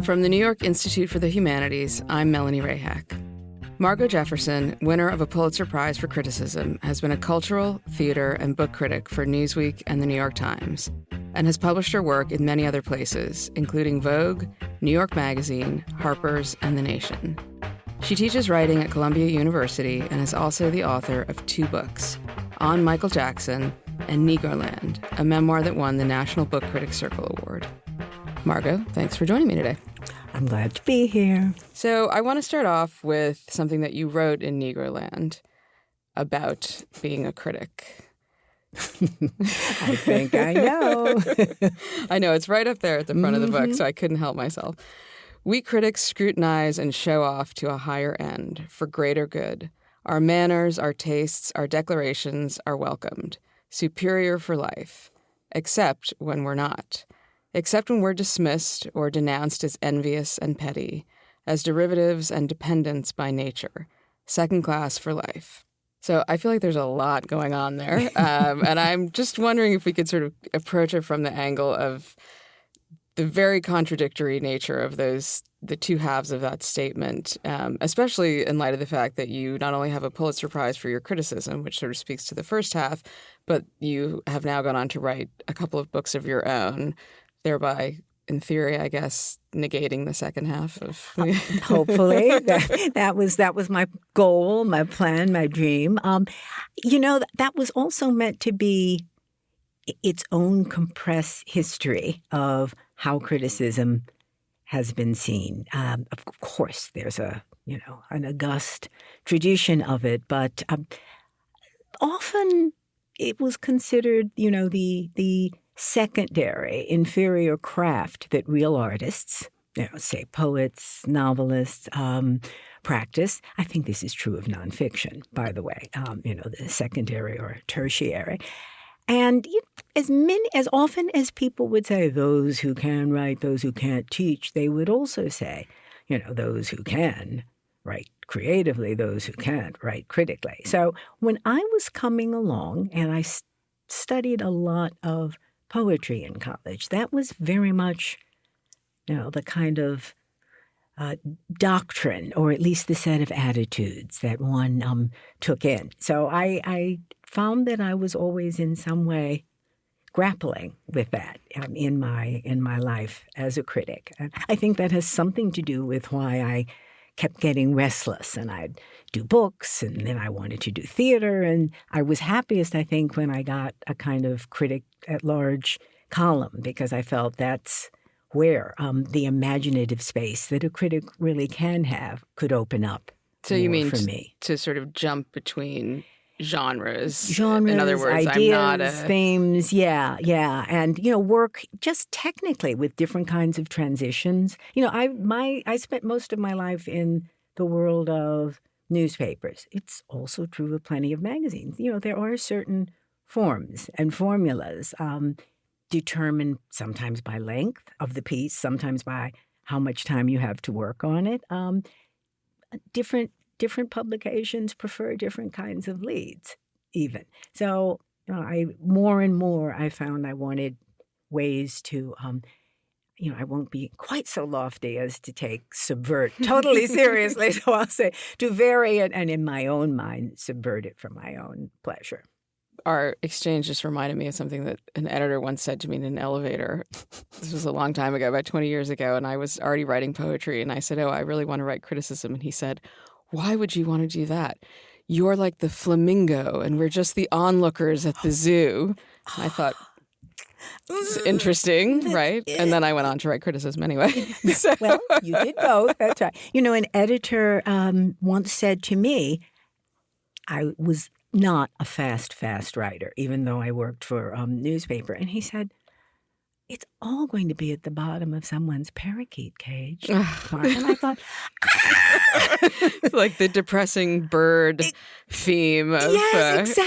From the New York Institute for the Humanities, I'm Melanie Rehak. Margo Jefferson, winner of a Pulitzer Prize for Criticism, has been a cultural, theater, and book critic for Newsweek and the New York Times, and has published her work in many other places, including Vogue, New York Magazine, Harper's, and The Nation. She teaches writing at Columbia University and is also the author of 2 books, On Michael Jackson and Negroland, a memoir that won the National Book Critics Circle Award. Margo, thanks for joining me today. I'm glad to be here. So I want to start off with something that you wrote in Negroland about being a critic. I think I know. I know, it's right up there at the front of the book, so I couldn't help myself. We critics scrutinize and show off to a higher end for greater good. Our manners, our tastes, our declarations are welcomed, superior for life, except when we're not. Except when we're dismissed or denounced as envious and petty, as derivatives and dependents by nature, second class for life. So I feel like there's a lot going on there. And I'm just wondering if we could sort of approach it from the angle of the very contradictory nature of the two halves of that statement, especially in light of the fact that you not only have a Pulitzer Prize for your criticism, which sort of speaks to the first half, but you have now gone on to write a couple of books of your own, thereby, in theory, I guess, negating the second half of. Hopefully, that was my goal, my plan, my dream. That was also meant to be its own compressed history of how criticism has been seen. Of course, there's an august tradition of it, but often it was considered, the secondary, inferior craft that real artists, say poets, novelists, practice. I think this is true of nonfiction, by the way, the secondary or tertiary. And as often as people would say, those who can write, those who can't teach, they would also say, those who can write creatively, those who can't write critically. So when I was coming along and I studied a lot of poetry in college, that was very much, the kind of doctrine, or at least the set of attitudes that one took in. So I found that I was always in some way grappling with that in my life as a critic. And I think that has something to do with why I kept getting restless, and I'd do books, and then I wanted to do theater, and I was happiest, I think, when I got a kind of critic at large column, because I felt that's where the imaginative space that a critic really can have could open up. So you mean for me to sort of jump between genres? In other words, ideas, I'm not themes, yeah, and work just technically with different kinds of transitions. I spent most of my life in the world of newspapers. It's also true of plenty of magazines. There are certain forms and formulas determined sometimes by length of the piece, sometimes by how much time you have to work on it. Different publications prefer different kinds of leads, even. So, more and more I found I wanted ways to, I won't be quite so lofty as to take subvert totally seriously. So I'll say to vary it and in my own mind, subvert it for my own pleasure. Our exchange just reminded me of something that an editor once said to me in an elevator. This was a long time ago, about 20 years ago, and I was already writing poetry. And I said, I really want to write criticism. And he said, why would you want to do that? You're like the flamingo, and we're just the onlookers at the zoo. And I thought, it's interesting, right? And then I went on to write criticism anyway. So. Well, you did both. That's right. An editor once said to me, I was not a fast writer, even though I worked for a newspaper. And he said, it's all going to be at the bottom of someone's parakeet cage. And I thought, It's like the depressing bird theme of... Yes,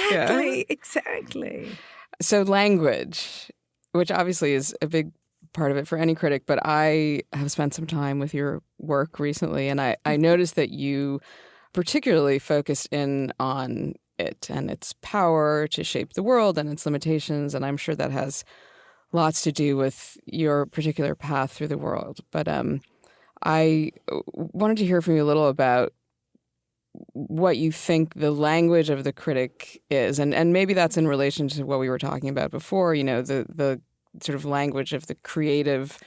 exactly. So language, which obviously is a big part of it for any critic, but I have spent some time with your work recently, and I noticed that you particularly focused in on it and its power to shape the world and its limitations, and I'm sure that has lots to do with your particular path through the world. But I wanted to hear from you a little about what you think the language of the critic is. And maybe that's in relation to what we were talking about before, the sort of language of the creative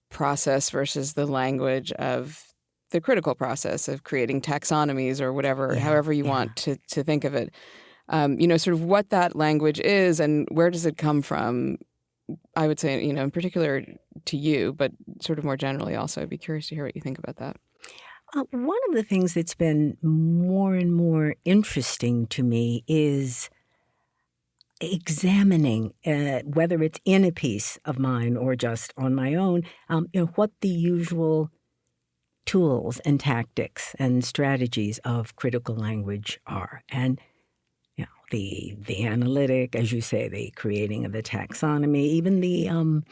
process versus the language of the critical process of creating taxonomies or whatever, however you want to think of it. Sort of what that language is and where does it come from. I would say, in particular to you, but sort of more generally also. I'd be curious to hear what you think about that. One of the things that's been more and more interesting to me is examining, whether it's in a piece of mine or just on my own, what the usual tools and tactics and strategies of critical language are. And the analytic, as you say, the creating of the taxonomy, even the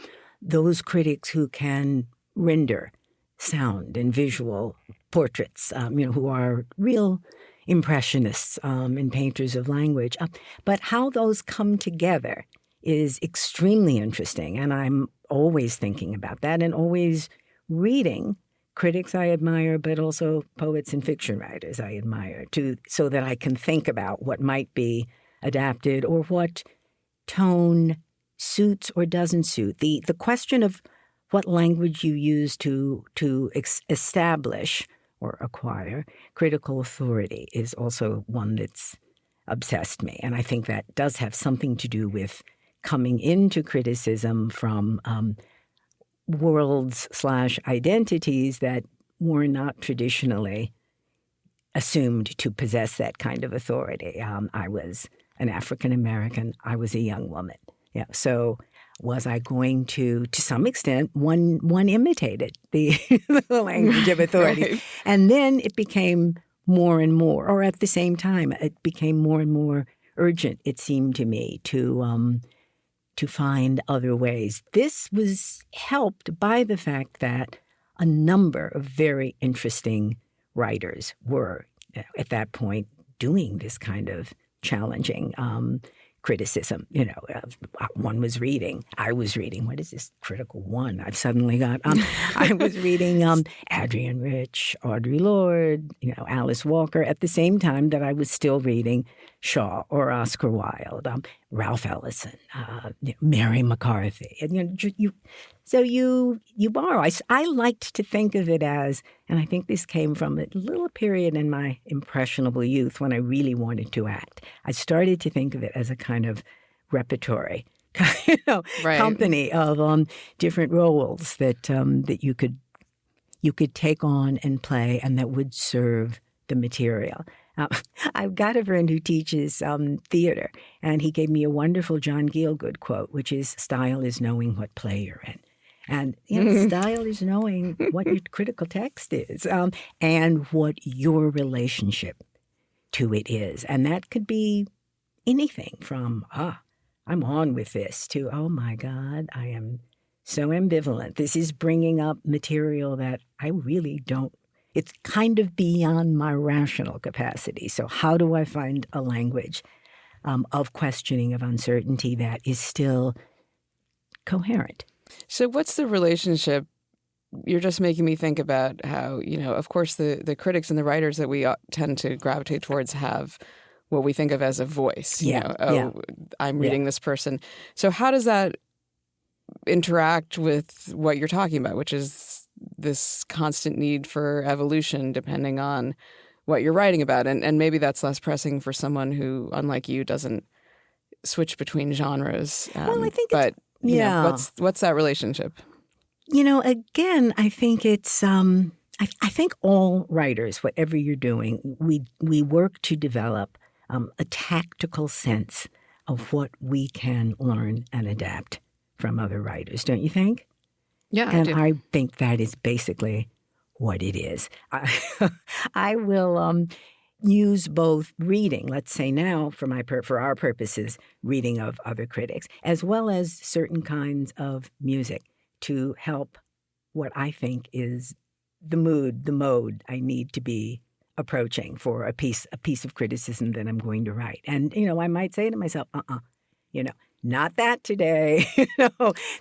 those critics who can render sound and visual portraits, who are real impressionists and painters of language. But how those come together is extremely interesting, and I'm always thinking about that and always reading critics I admire, but also poets and fiction writers I admire, so that I can think about what might be adapted or what tone suits or doesn't suit. The question of what language you use to establish or acquire critical authority is also one that's obsessed me. And I think that does have something to do with coming into criticism from worlds/identities that were not traditionally assumed to possess that kind of authority. I was an African American. I was a young woman. Yeah. So was I going to some extent, one imitated the language of authority. Right. And then it became more and more, or at the same time, it became more and more urgent, it seemed to me, to find other ways. This was helped by the fact that a number of very interesting writers were, at that point, doing this kind of challenging criticism. One was reading. I was reading. What is this critical one? I've suddenly got. I was reading Adrienne Rich, Audre Lorde, Alice Walker. At the same time that I was still reading Shaw or Oscar Wilde, Ralph Ellison, Mary McCarthy, and you borrow. I liked to think of it as, and I think this came from a little period in my impressionable youth when I really wanted to act. I started to think of it as a kind of repertory, right, company of different roles that you could take on and play, and that would serve the material. I've got a friend who teaches theater, and he gave me a wonderful John Gielgud quote, which is, "Style is knowing what play you're in." And style is knowing what your critical text is and what your relationship to it is. And that could be anything from, I'm on with this, to, oh, my God, I am so ambivalent. This is bringing up material that I really don't. It's kind of beyond my rational capacity. So how do I find a language of questioning, of uncertainty that is still coherent? So what's the relationship? You're just making me think about how, of course, the critics and the writers that we tend to gravitate towards have what we think of as a voice. I'm reading this person. So how does that interact with what you're talking about, which is this constant need for evolution depending on what you're writing about? And maybe that's less pressing for someone who, unlike you, doesn't switch between genres. Well, I think what's that relationship? Again, I think it's I think all writers, whatever you're doing, we work to develop a tactical sense of what we can learn and adapt from other writers, don't you think? Yeah, and I do. I think that is basically what it is. I will use both reading, let's say now for our purposes, reading of other critics, as well as certain kinds of music to help what I think is the mode I need to be approaching for a piece of criticism that I'm going to write. And, I might say to myself, not that today.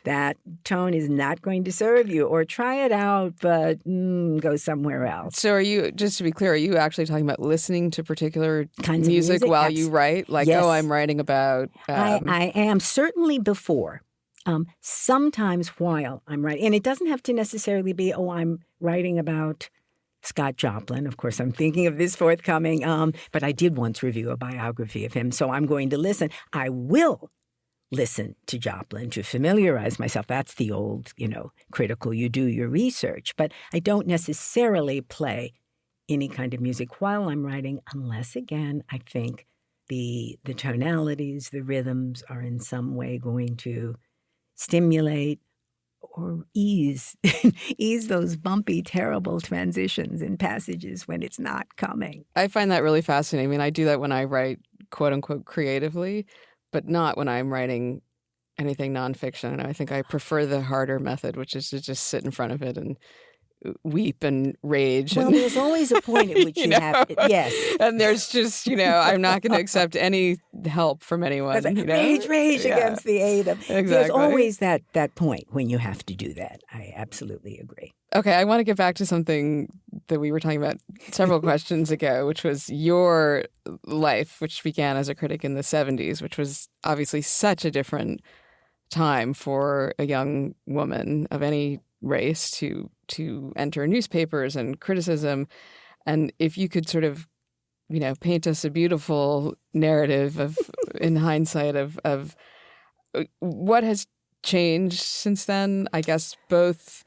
That tone is not going to serve you, or try it out, but go somewhere else. So are you, just to be clear, are you actually talking about listening to particular Kinds of music while you write? Like, yes. I'm writing about... I am, certainly before. Sometimes while I'm writing, and it doesn't have to necessarily be, I'm writing about Scott Joplin. Of course, I'm thinking of this forthcoming, but I did once review a biography of him, so I'm going to listen. I will listen to Joplin to familiarize myself. That's the old, critical, you do your research. But I don't necessarily play any kind of music while I'm writing, unless, again, I think the tonalities, the rhythms are in some way going to stimulate or ease those bumpy, terrible transitions in passages when it's not coming. I find that really fascinating. I mean, I do that when I write, quote unquote, creatively, but not when I'm writing anything nonfiction. And I think I prefer the harder method, which is to just sit in front of it and weep and rage. Well, there's always a point at which you have to, yes. And there's just, I'm not going to accept any help from anyone. Rage Yeah. against the aid of. Exactly. There's always that point when you have to do that. I absolutely agree. Okay, I want to get back to something that we were talking about several questions ago, which was your life, which began as a critic in the 70s, which was obviously such a different time for a young woman of any race to enter newspapers and criticism. And if you could sort of, paint us a beautiful narrative of, in hindsight, of what has changed since then. I guess both,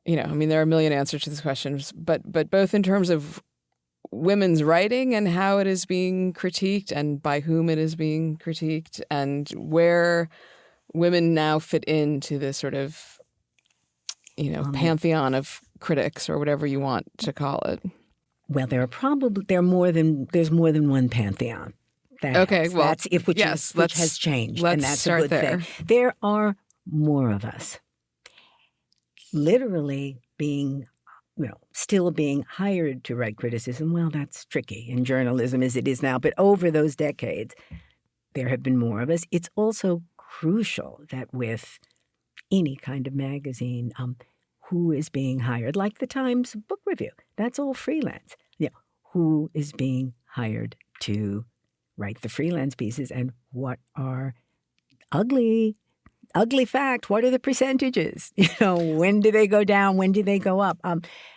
there are a million answers to these questions, but both in terms of women's writing and how it is being critiqued and by whom it is being critiqued, and where women now fit into this sort of, pantheon of critics, or whatever you want to call it. Well, there's more than one pantheon. Which has changed, let's and that's start a good there. thing. There are more of us, literally being, still being hired to write criticism. Well, that's tricky in journalism as it is now, but over those decades, there have been more of us. It's also crucial that with any kind of magazine, who is being hired, like the Times Book Review, that's all freelance. Who is being hired to write the freelance pieces, and what are ugly fact, what are the percentages? When do they go down? When do they go up?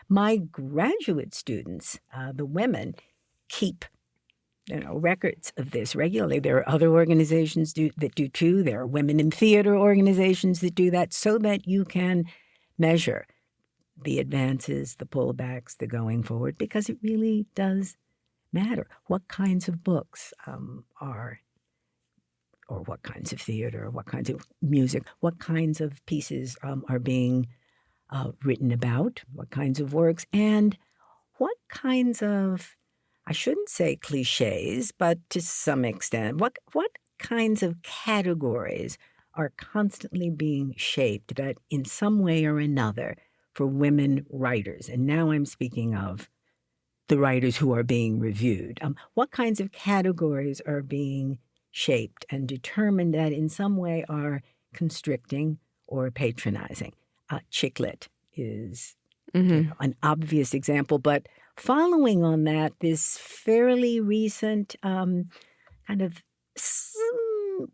My graduate students, the women, keep records of this regularly. There are other organizations that do too. There are women in theater organizations that do that, so that you can measure the advances, the pullbacks, the going forward, because it really does matter. What kinds of books or what kinds of theater, what kinds of music, what kinds of pieces are being written about, what kinds of works, and what kinds of, I shouldn't say cliches, but to some extent, what kinds of categories are constantly being shaped that in some way or another for women writers. And now I'm speaking of the writers who are being reviewed. What kinds of categories are being shaped and determined that in some way are constricting or patronizing? Chick lit is an obvious example, but following on that, this fairly recent kind of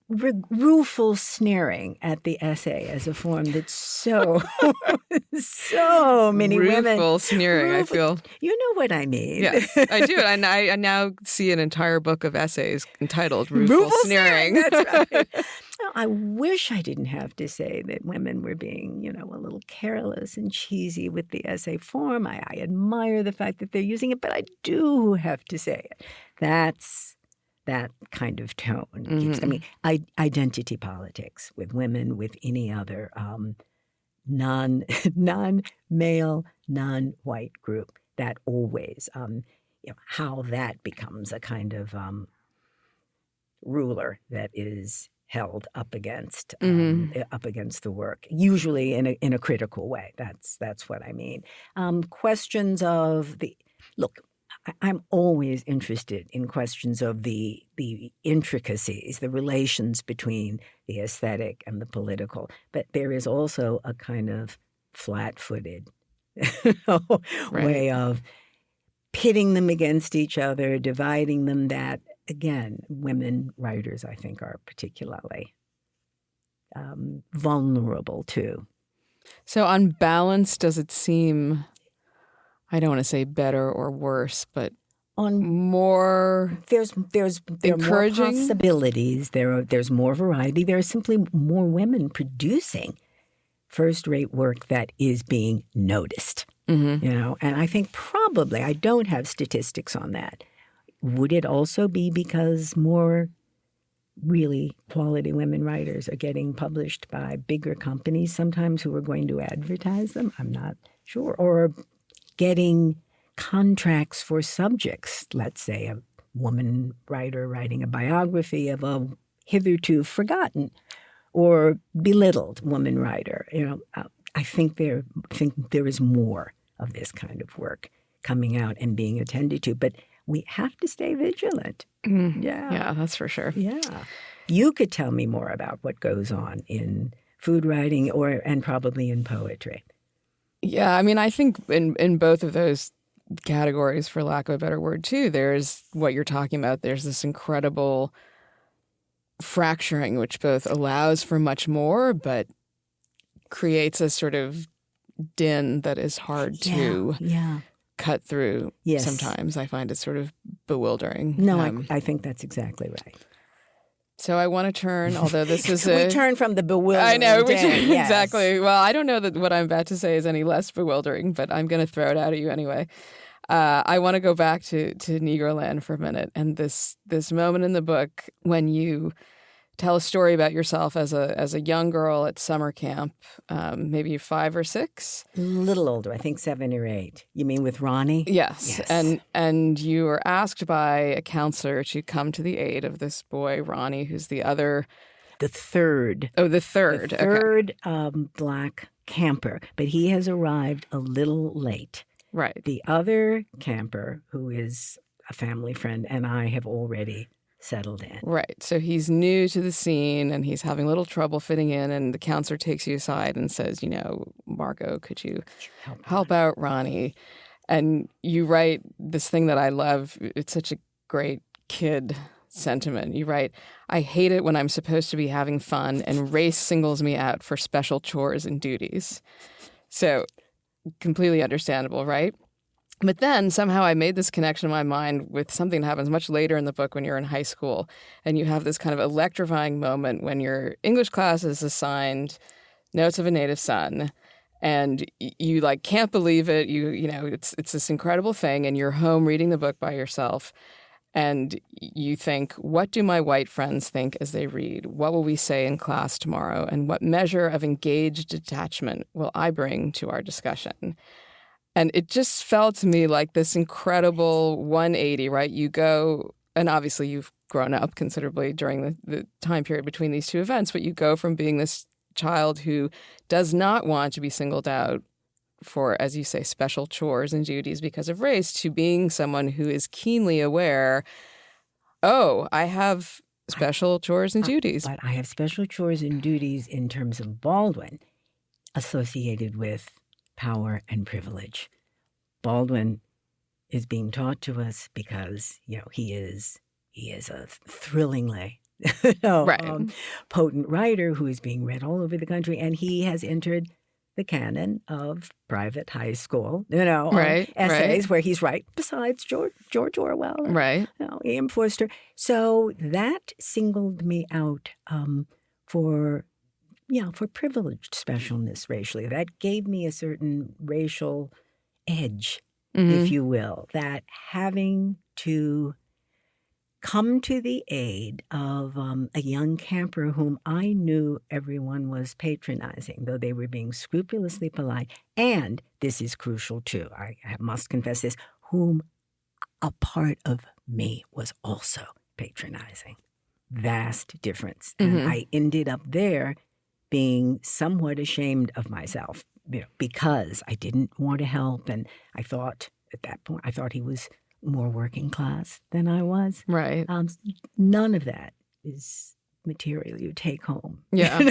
rueful sneering at the essay as a form that's so many women. Rueful sneering, I feel. You know what I mean. Yes, I do. And I now see an entire book of essays entitled Rueful Sneering. That's right. I wish I didn't have to say that women were being, a little careless and cheesy with the essay form. I admire the fact that they're using it, but I do have to say it. That's that kind of tone. Identity politics with women, with any other non-male, non-white group, that always, how that becomes a kind of ruler that is held up against the work, usually in a critical way. That's what I mean. Questions of look, I'm always interested in questions of the intricacies, the relations between the aesthetic and the political. But there is also a kind of flat-footed way of pitting them against each other, dividing them, that, again, women writers, I think, are particularly vulnerable to. So on balance, does it seem, I don't want to say better or worse, but more there are more possibilities. There's more variety. There are simply more women producing first-rate work that is being noticed. Mm-hmm. And I think probably, I don't have statistics on that. Would it also be because more really quality women writers are getting published by bigger companies sometimes who are going to advertise them? I'm not sure. Or getting contracts for subjects, let's say a woman writer writing a biography of a hitherto forgotten or belittled woman writer. I think there is more of this kind of work coming out and being attended to, but we have to stay vigilant. Yeah, that's for sure. Yeah. You could tell me more about what goes on in food writing and probably in poetry. Yeah, I mean, I think in both of those categories, for lack of a better word, too, there's what you're talking about. There's this incredible fracturing, which both allows for much more, but creates a sort of din that is hard to cut through. Yes. Sometimes I find it sort of bewildering. No, I think that's exactly right. So I want to turn, although this is we turn from the bewildering. I know, yes. Exactly. Well, I don't know that what I'm about to say is any less bewildering, but I'm going to throw it out at you anyway. I want to go back to Negroland for a minute, and this moment in the book when you tell a story about yourself as a young girl at summer camp, maybe 5 or 6? A little older, I think 7 or 8. You mean with Ronnie? Yes. And you were asked by a counselor to come to the aid of this boy, Ronnie, who's the third. Oh, the third. The third Black camper, but he has arrived a little late. Right. The other camper, who is a family friend, and I have already settled in. Right. So he's new to the scene and he's having a little trouble fitting in, and the counselor takes you aside and says, Margo, could you help out Ronnie? And you write this thing that I love. It's such a great kid sentiment. You write, I hate it when I'm supposed to be having fun and race singles me out for special chores and duties. So completely understandable, right? But then somehow I made this connection in my mind with something that happens much later in the book when you're in high school, and you have this kind of electrifying moment when your English class is assigned Notes of a Native Son, and you can't believe it. It's this incredible thing, and you're home reading the book by yourself, and you think, what do my white friends think as they read? What will we say in class tomorrow? And what measure of engaged detachment will I bring to our discussion? And it just felt to me like this incredible 180, right? You go, and obviously you've grown up considerably during the time period between these two events, but you go from being this child who does not want to be singled out for, as you say, special chores and duties because of race, to being someone who is keenly aware, I have special chores and duties. But I have special chores and duties in terms of Baldwin associated with power and privilege. Baldwin is being taught to us because, he is a thrillingly potent writer who is being read all over the country, and he has entered the canon of private high school, essays where he's right beside George Orwell, E.M. Forster. So that singled me out for privileged specialness racially. That gave me a certain racial edge, if you will, that having to come to the aid of a young camper whom I knew everyone was patronizing, though they were being scrupulously polite, and this is crucial too, I must confess this, whom a part of me was also patronizing. Vast difference. And I ended up there being somewhat ashamed of myself, because I didn't want to help. And I thought at that point, he was more working class than I was. Right. None of that is material you take home, Yeah.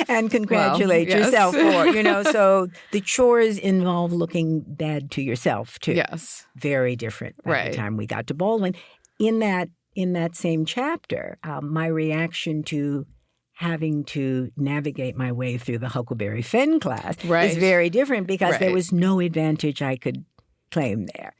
and congratulate yourself for, so the chores involve looking bad to yourself too. Yes. Very different by the time we got to Baldwin. In that same chapter, my reaction to having to navigate my way through the Huckleberry Finn class is very different because there was no advantage I could claim there.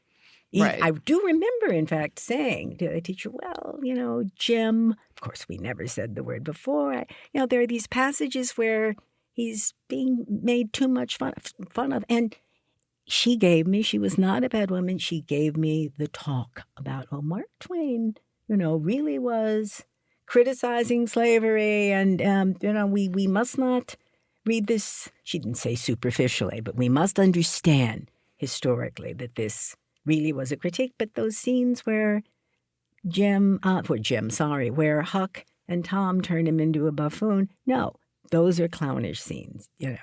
I do remember, in fact, saying to the teacher, well, Jim, of course, we never said the word before. There are these passages where he's being made too much fun of. And she was not a bad woman. She gave me the talk about, Mark Twain, really was criticizing slavery. And, we must not read this, she didn't say superficially, but we must understand historically that this really was a critique. But those scenes where where Huck and Tom turn him into a buffoon, no, those are clownish scenes. There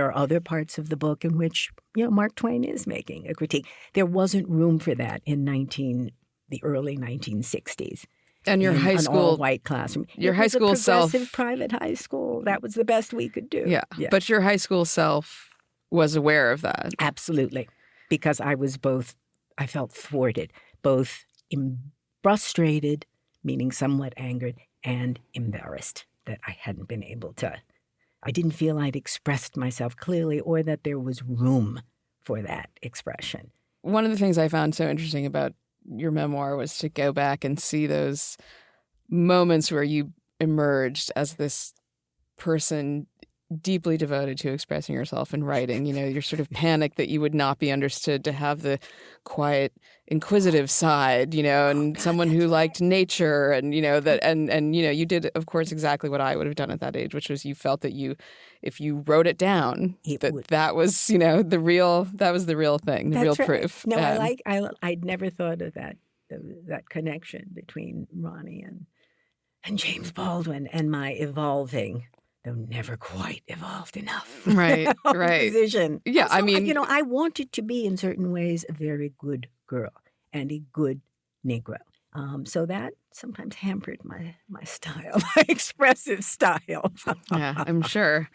are other parts of the book in which, Mark Twain is making a critique. There wasn't room for that in the early 1960s. And your high school, an all-white classroom. Your high school self, progressive private high school. That was the best we could do. Yeah, but your high school self was aware of that. Absolutely, because I felt thwarted, both frustrated, meaning somewhat angered, and embarrassed that I hadn't been able to. I didn't feel I'd expressed myself clearly, or that there was room for that expression. One of the things I found so interesting about your memoir was to go back and see those moments where you emerged as this person deeply devoted to expressing yourself in writing. Your sort of panic that you would not be understood, to have the quiet, inquisitive side, and someone who liked nature, and you did, of course, exactly what I would have done at that age, which was you felt that if you wrote it down, that was the real thing, the real proof. No, I'd never thought of that connection between Ronnie and James Baldwin and my evolving, though never quite evolved enough. Right. Position. Yeah, also, I wanted to be in certain ways a very good girl and a good Negro. So that sometimes hampered my style, my expressive style. Yeah, I'm sure.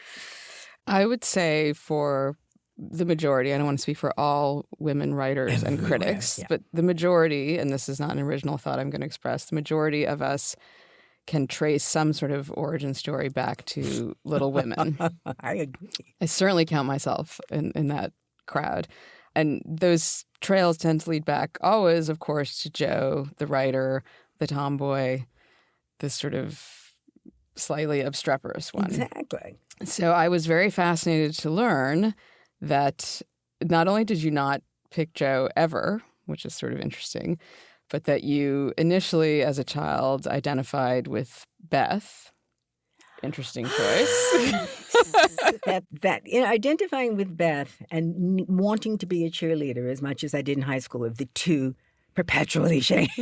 I would say for the majority, I don't want to speak for all women writers and critics, but the majority, and this is not an original thought I'm going to express, the majority of us can trace some sort of origin story back to Little Women. I agree. I certainly count myself in that crowd. And those trails tend to lead back always, of course, to Joe, the writer, the tomboy, the sort of slightly obstreperous one. Exactly. So I was very fascinated to learn that not only did you not pick Joe ever, which is sort of interesting, but that you initially, as a child, identified with Beth. Interesting choice. Identifying with Beth and wanting to be a cheerleader as much as I did in high school are the two perpetually shameful.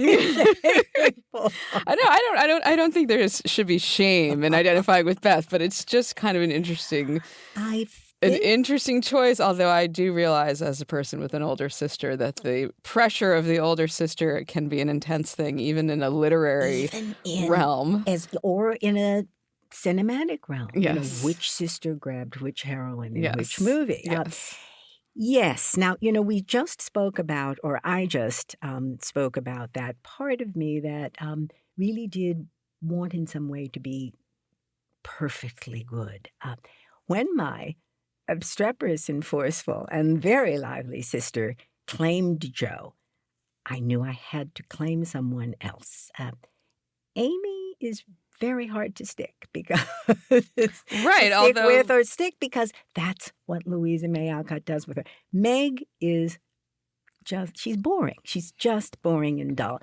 I don't think there should be shame in identifying with Beth, but it's just kind of an interesting choice, although I do realize as a person with an older sister that the pressure of the older sister can be an intense thing, even in a literary realm. Or in a cinematic realm. Yes. Which sister grabbed which heroine in which movie. Yes. Yes. Now, we just spoke about, or I just spoke about that part of me that really did want in some way to be perfectly good. When my obstreperous and forceful and very lively sister claimed Joe, I knew I had to claim someone else. Amy is very hard to stick because because that's what Louisa May Alcott does with her. Meg is she's boring. She's just boring and dull.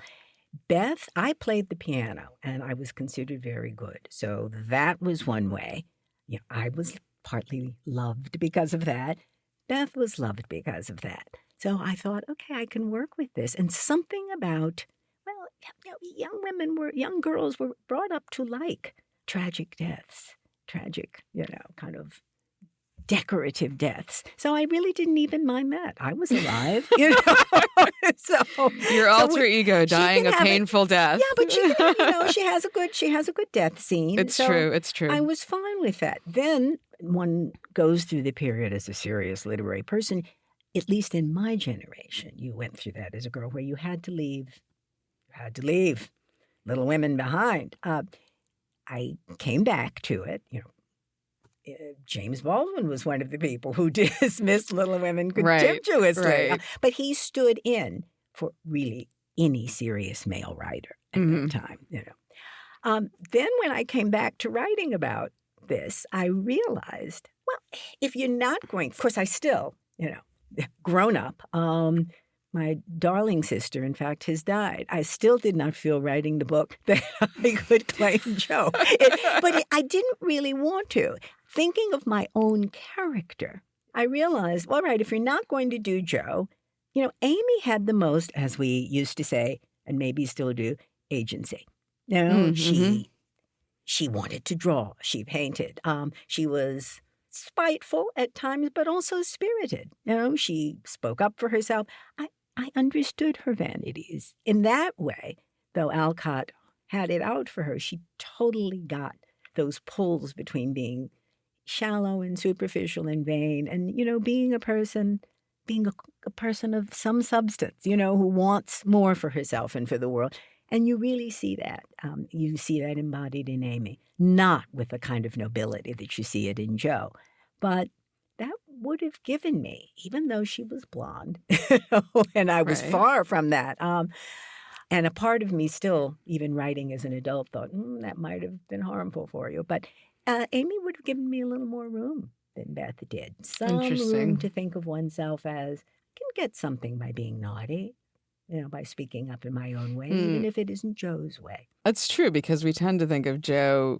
Beth, I played the piano and I was considered very good. So that was one way. I was partly loved because of that. Beth was loved because of that. So I thought, okay, I can work with this. And something about, young girls were brought up to like tragic deaths, kind of decorative deaths. So I really didn't even mind that. I was alive, So your alter ego dying a painful death. Yeah, but she has a good death scene. It's true. It's true. I was fine with that. Then one goes through the period as a serious literary person. At least in my generation, you went through that as a girl where you had to leave. You had to leave Little Women behind. I came back to it. James Baldwin was one of the people who dismissed Little Women contemptuously. Right. But he stood in for really any serious male writer at that time. Then when I came back to writing about this, I realized, well, if you're not going, of course, I still, grown up. My darling sister, in fact, has died. I still did not feel writing the book that I could claim Joe. But I didn't really want to. Thinking of my own character, I realized, all right, if you're not going to do Joe, Amy had the most, as we used to say, and maybe still do, agency. She wanted to draw. She painted. She was spiteful at times, but also spirited. She spoke up for herself. I understood her vanities. In that way, though Alcott had it out for her, she totally got those pulls between being shallow and superficial and vain and, being a person of some substance, who wants more for herself and for the world. And you really see that. You see that embodied in Amy, not with the kind of nobility that you see it in Joe. But that would have given me, even though she was blonde, and I was far from that. And a part of me still, even writing as an adult, thought, that might have been harmful for you. But Amy would have given me a little more room than Beth did. Some room to think of oneself as, I can get something by being naughty, by speaking up in my own way, even if it isn't Joe's way. That's true, because we tend to think of Jo,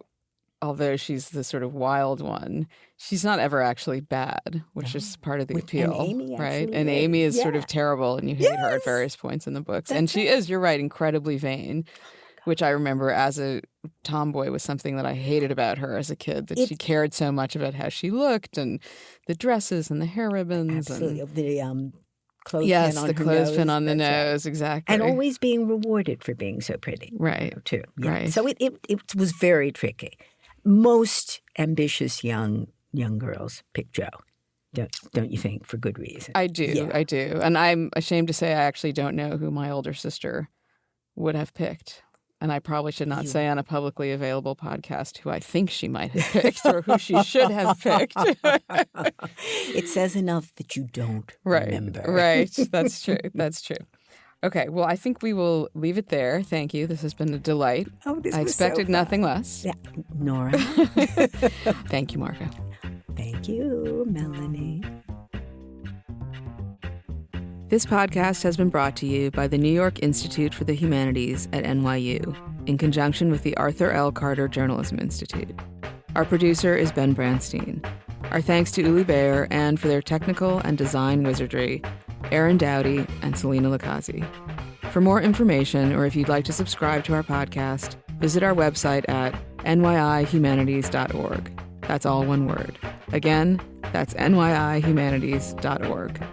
although she's the sort of wild one, she's not ever actually bad, which is part of the appeal, and Amy right? And Amy is sort of terrible, and you hate her at various points in the books. And she is, you're right, incredibly vain, which I remember as a tomboy was something that I hated about her as a kid, that she cared so much about how she looked and the dresses and the hair ribbons. Absolutely. And the clothespin on the clothespin on the nose, exactly. And always being rewarded for being so pretty. Right. Too. Yeah. Right. So it was very tricky. Most ambitious young girls pick Joe, don't you think, for good reason? I do. And I'm ashamed to say I actually don't know who my older sister would have picked. And I probably should not say on a publicly available podcast who I think she might have picked or who she should have picked. It says enough that you don't remember. Right. That's true. That's true. Okay. Well, I think we will leave it there. Thank you. This has been a delight. I expected nothing less. Yeah. Nora. Thank you, Margo. Thank you, Melanie. This podcast has been brought to you by the New York Institute for the Humanities at NYU, in conjunction with the Arthur L. Carter Journalism Institute. Our producer is Ben Branstein. Our thanks to Uli Bayer and, for their technical and design wizardry, Aaron Dowdy and Selena Lakazi. For more information, or if you'd like to subscribe to our podcast, visit our website at nyihumanities.org. That's all one word. Again, that's nyihumanities.org.